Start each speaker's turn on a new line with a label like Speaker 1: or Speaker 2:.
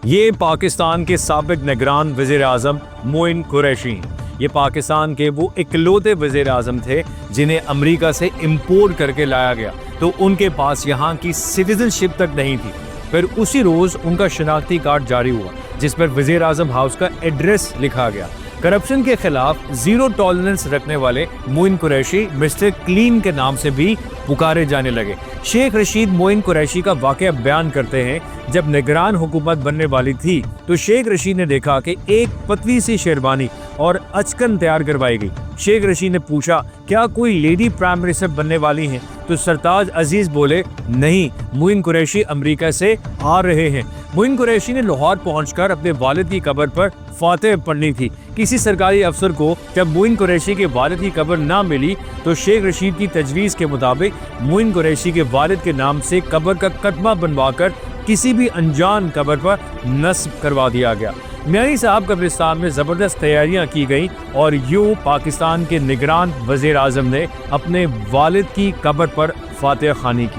Speaker 1: یہ پاکستان کے سابق نگران وزیر اعظم معین قریشی، یہ پاکستان کے وہ اکلوتے وزیر اعظم تھے جنہیں امریکہ سے امپورٹ کر کے لایا گیا، تو ان کے پاس یہاں کی سٹیزن شپ تک نہیں تھی۔ پھر اسی روز ان کا شناختی کارڈ جاری ہوا جس پر وزیر اعظم ہاؤس کا ایڈریس لکھا گیا۔ کرپشن کے خلاف زیرو ٹالرنس رکھنے والے معین قریشی مسٹر کلین کے نام سے بھی پکارے جانے لگے۔ شیخ رشید معین قریشی کا واقعہ بیان کرتے ہیں، جب نگران حکومت بننے والی تھی تو شیخ رشید نے دیکھا کہ ایک پتلی سی شیروانی اور اچکن تیار کروائی گئی۔ شیخ رشید نے پوچھا کیا کوئی لیڈی پرائم منسٹر بننے والی ہیں، تو سرتاج عزیز بولے نہیں، معین قریشی امریکہ سے آ رہے ہیں۔ معین قریشی نے لاہور پہنچ کر اپنے والد کی قبر پر فاتح پڑھنی تھی۔ کسی سرکاری افسر کو جب معین قریشی کے والد کی قبر نہ ملی تو شیخ رشید کی تجویز کے مطابق معین قریشی کے والد کے نام سے قبر کا کتبہ بنوا کر کسی بھی انجان قبر پر نصب کروا دیا گیا۔ میانی صاحب قبرستان میں زبردست تیاریاں کی گئیں اور یوں پاکستان کے نگران وزیر اعظم نے اپنے والد کی قبر پر فاتح خوانی کی۔